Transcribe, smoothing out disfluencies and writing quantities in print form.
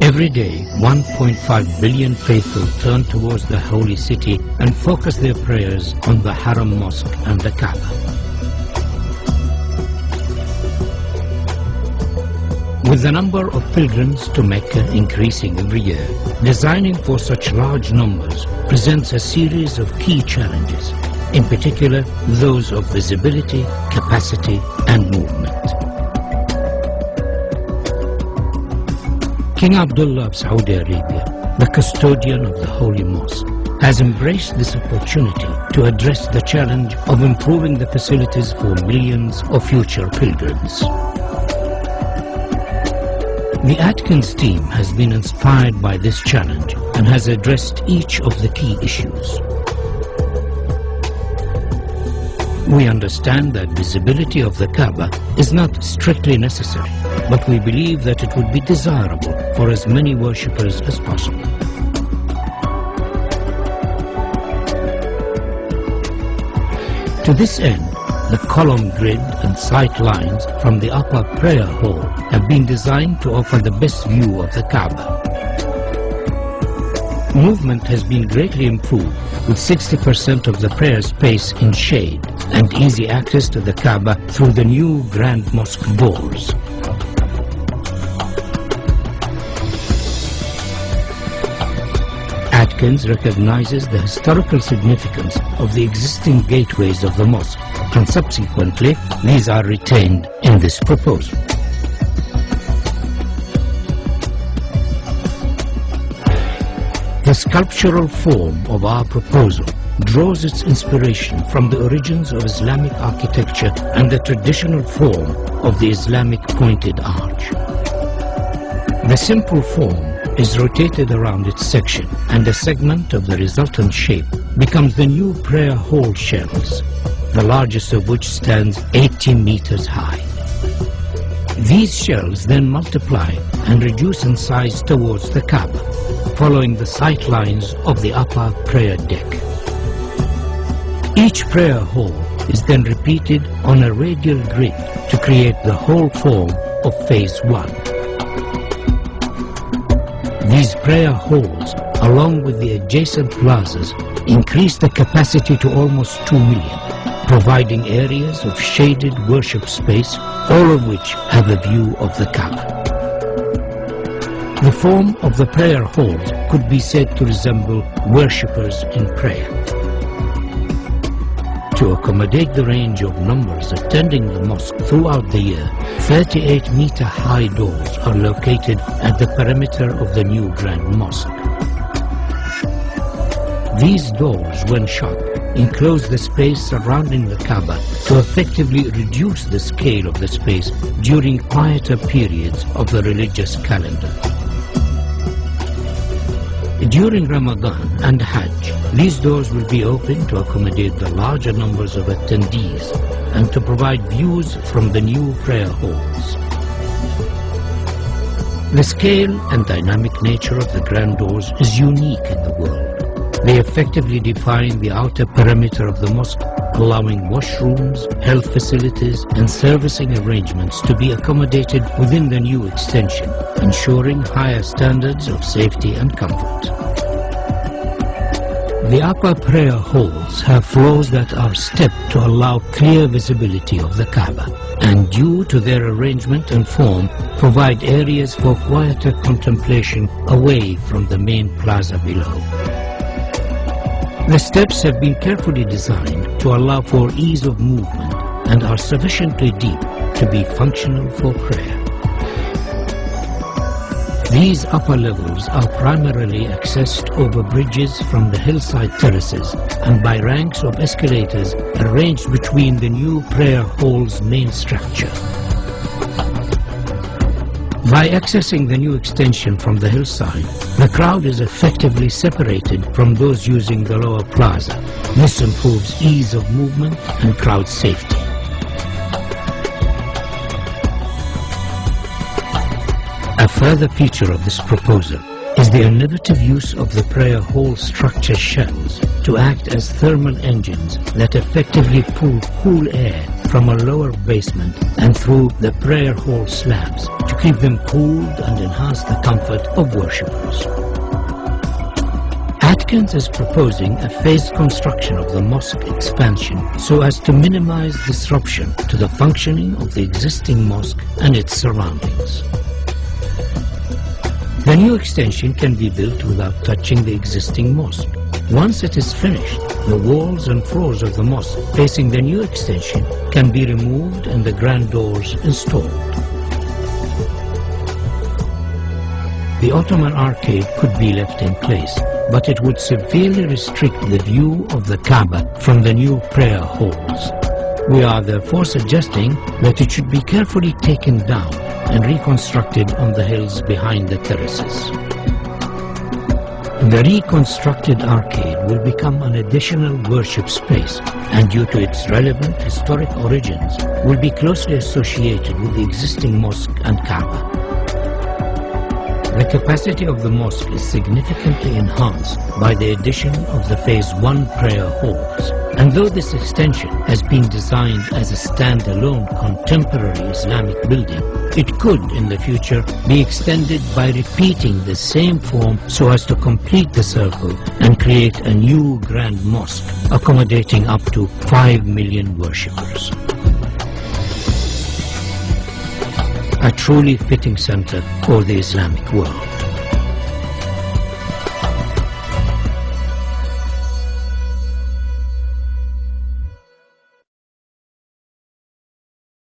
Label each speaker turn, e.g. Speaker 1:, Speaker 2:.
Speaker 1: Every day, 1.5 billion faithful turn towards the holy city and focus their prayers on the Haram Mosque and the Kab'ba. With the number of pilgrims to Mecca increasing every year, designing for such large numbers presents a series of key challenges, in particular those of visibility, capacity and movement. King Abdullah of Saudi Arabia, the custodian of the Holy Mosque, has embraced this opportunity to address the challenge of improving the facilities for millions of future pilgrims. The Atkins team has been inspired by this challenge and has addressed each of the key issues. We understand that visibility of the Kab'ba is not strictly necessary, but we believe that it would be desirable for as many worshippers as possible. To this end, the column grid and sight lines from the upper prayer hall have been designed to offer the best view of the Kab'ba. Movement has been greatly improved, with 60% of the prayer space in shade and easy access to the Kab'ba through the new Grand Mosque doors. Atkins recognizes the historical significance of the existing gateways of the mosque, and subsequently these are retained in this proposal. The sculptural form of our proposal draws its inspiration from the origins of Islamic architecture and the traditional form of the Islamic pointed arch. The simple form is rotated around its section, and a segment of the resultant shape becomes the new prayer hall shells, the largest of which stands 80 meters high. These shells then multiply and reduce in size towards the Kab'ba, following the sight lines of the upper prayer deck. Each prayer hall is then repeated on a radial grid to create the whole form of Phase 1. These prayer halls, along with the adjacent plazas, increase the capacity to almost 2 million, providing areas of shaded worship space, all of which have a view of the Kab'ba. The form of the prayer halls could be said to resemble worshippers in prayer. To accommodate the range of numbers attending the mosque throughout the year, 38-meter-high doors are located at the perimeter of the new Grand Mosque. These doors, when shut, enclose the space surrounding the Kab'ba to effectively reduce the scale of the space during quieter periods of the religious calendar. During Ramadan and Hajj, these doors will be open to accommodate the larger numbers of attendees and to provide views from the new prayer halls. The scale and dynamic nature of the grand doors is unique in the world. They effectively define the outer perimeter of the mosque, allowing washrooms, health facilities and servicing arrangements to be accommodated within the new extension, ensuring higher standards of safety and comfort. The upper prayer halls have floors that are stepped to allow clear visibility of the Kab'ba, and due to their arrangement and form, provide areas for quieter contemplation away from the main plaza below. The steps have been carefully designed to allow for ease of movement and are sufficiently deep to be functional for prayer. These upper levels are primarily accessed over bridges from the hillside terraces and by ranks of escalators arranged between the new prayer hall's main structure. By accessing the new extension from the hillside, the crowd is effectively separated from those using the lower plaza. This improves ease of movement and crowd safety. A further feature of this proposal is the innovative use of the prayer hall structure shells to act as thermal engines that effectively pull cool air from a lower basement and through the prayer hall slabs to keep them cooled and enhance the comfort of worshippers. Atkins is proposing a phased construction of the mosque expansion so as to minimize disruption to the functioning of the existing mosque and its surroundings. The new extension can be built without touching the existing mosque. Once it is finished, the walls and floors of the mosque facing the new extension can be removed and the grand doors installed. The Ottoman arcade could be left in place, but it would severely restrict the view of the Kab'ba from the new prayer halls. We are therefore suggesting that it should be carefully taken down and reconstructed on the hills behind the terraces. The reconstructed arcade will become an additional worship space and due to its relevant historic origins will be closely associated with the existing mosque and Kab'ba. The capacity of the mosque is significantly enhanced by the addition of the Phase 1 prayer halls. And though this extension has been designed as a standalone contemporary Islamic building, it could in the future be extended by repeating the same form so as to complete the circle and create a new grand mosque accommodating up to 5 million worshippers. A truly fitting center for the Islamic world.